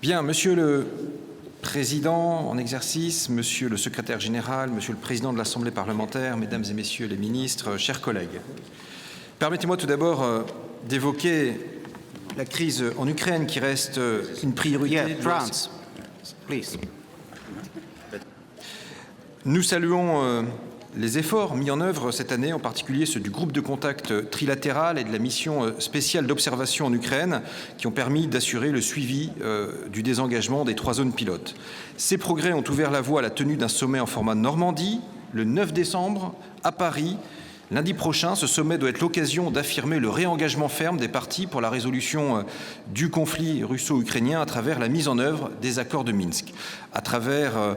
Bien, Monsieur le Président en exercice, Monsieur le Secrétaire général, Monsieur le Président de l'Assemblée parlementaire, Mesdames et Messieurs les ministres, chers collègues. Permettez-moi tout d'abord d'évoquer la crise en Ukraine qui reste une priorité. France, please. Nous saluons les efforts mis en œuvre cette année, en particulier ceux du groupe de contact trilatéral et de la mission spéciale d'observation en Ukraine, qui ont permis d'assurer le suivi du désengagement des 3 zones pilotes. Ces progrès ont ouvert la voie à la tenue d'un sommet en format Normandie, le 9 décembre, à Paris. Lundi prochain, ce sommet doit être l'occasion d'affirmer le réengagement ferme des parties pour la résolution du conflit russo-ukrainien à travers la mise en œuvre des accords de Minsk. À travers,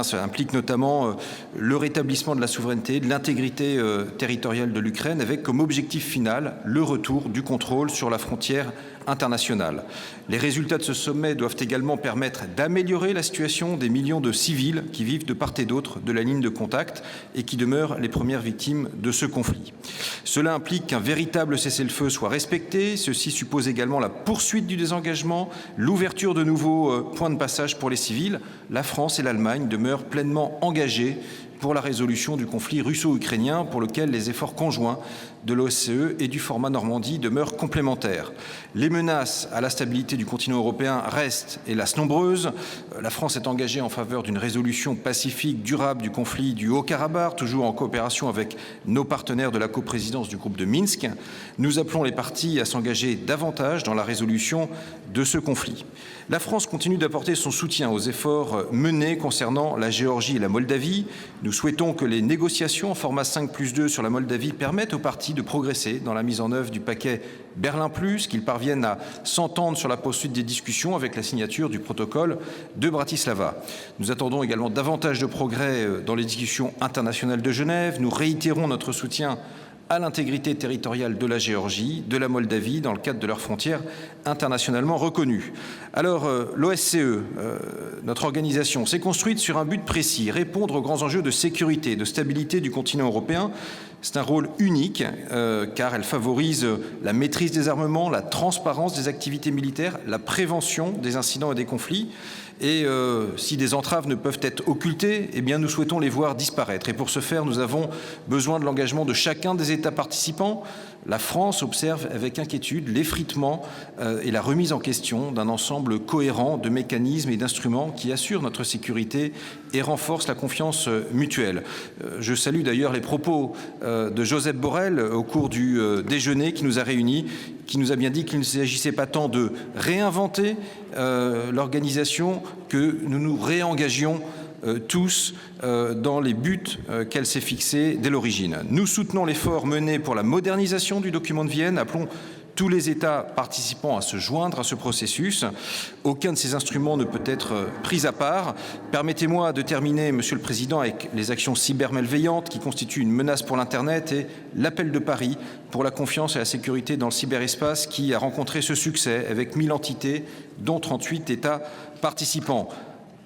ça implique notamment le rétablissement de la souveraineté, de l'intégrité territoriale de l'Ukraine, avec comme objectif final le retour du contrôle sur la frontière internationale. Les résultats de ce sommet doivent également permettre d'améliorer la situation des millions de civils qui vivent de part et d'autre de la ligne de contact et qui demeurent les premières victimes de ce conflit. Cela implique qu'un véritable cessez-le-feu soit respecté. Ceci suppose également la poursuite du désengagement, l'ouverture de nouveaux points de passage pour les civils. La France et l'Allemagne demeurent pleinement engagées pour la résolution du conflit russo-ukrainien, pour lequel les efforts conjoints de l'OSCE et du format Normandie demeurent complémentaires. Les menaces à la stabilité du continent européen restent, hélas, nombreuses. La France est engagée en faveur d'une résolution pacifique durable du conflit du Haut-Karabakh, toujours en coopération avec nos partenaires de la coprésidence du groupe de Minsk. Nous appelons les parties à s'engager davantage dans la résolution de ce conflit. La France continue d'apporter son soutien aux efforts menés concernant la Géorgie et la Moldavie. Nous souhaitons que les négociations en format 5+2 sur la Moldavie permettent aux parties de progresser dans la mise en œuvre du paquet Berlin+, qu'ils parviennent à s'entendre sur la poursuite des discussions avec la signature du protocole de Bratislava. Nous attendons également davantage de progrès dans les discussions internationales de Genève. Nous réitérons notre soutien à l'intégrité territoriale de la Géorgie, de la Moldavie, dans le cadre de leurs frontières internationalement reconnues. Alors, l'OSCE, notre organisation, s'est construite sur un but précis, répondre aux grands enjeux de sécurité et de stabilité du continent européen. C'est un rôle unique, car elle favorise la maîtrise des armements, la transparence des activités militaires, la prévention des incidents et des conflits. Et si des entraves ne peuvent être occultées, eh bien nous souhaitons les voir disparaître. Et pour ce faire, nous avons besoin de l'engagement de chacun des États participants. La France observe avec inquiétude l'effritement et la remise en question d'un ensemble cohérent de mécanismes et d'instruments qui assurent notre sécurité et renforcent la confiance mutuelle. Je salue d'ailleurs les propos de Josep Borrell au cours du déjeuner qui nous a réunis, qui nous a bien dit qu'il ne s'agissait pas tant de réinventer l'organisation que nous nous réengagions tous dans les buts qu'elle s'est fixés dès l'origine. Nous soutenons l'effort mené pour la modernisation du document de Vienne. Appelons tous les États participants à se joindre à ce processus. Aucun de ces instruments ne peut être pris à part. Permettez-moi de terminer, Monsieur le Président, avec les actions cybermalveillantes qui constituent une menace pour l'Internet et l'appel de Paris pour la confiance et la sécurité dans le cyberespace qui a rencontré ce succès avec 1000 entités, dont 38 États participants.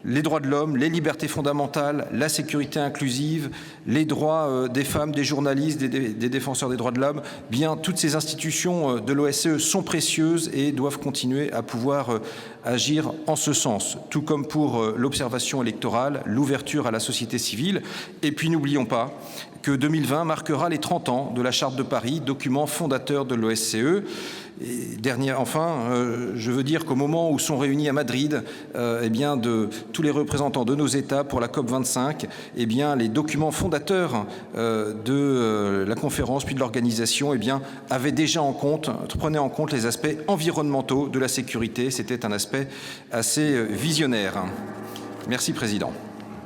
Les droits de l'homme, les libertés fondamentales, la sécurité inclusive, les droits des femmes, des journalistes, des défenseurs des droits de l'homme, bien toutes ces institutions de l'OSCE sont précieuses et doivent continuer à pouvoir agir en ce sens, tout comme pour l'observation électorale, l'ouverture à la société civile. Et puis n'oublions pas que 2020 marquera les 30 ans de la Charte de Paris, document fondateur de l'OSCE. Et enfin, je veux dire qu'au moment où sont réunis à Madrid de tous les représentants de nos États pour la COP25, les documents fondateurs de la conférence puis de l'organisation avaient déjà prenaient en compte les aspects environnementaux de la sécurité. C'était un aspect assez visionnaire. Merci, Président.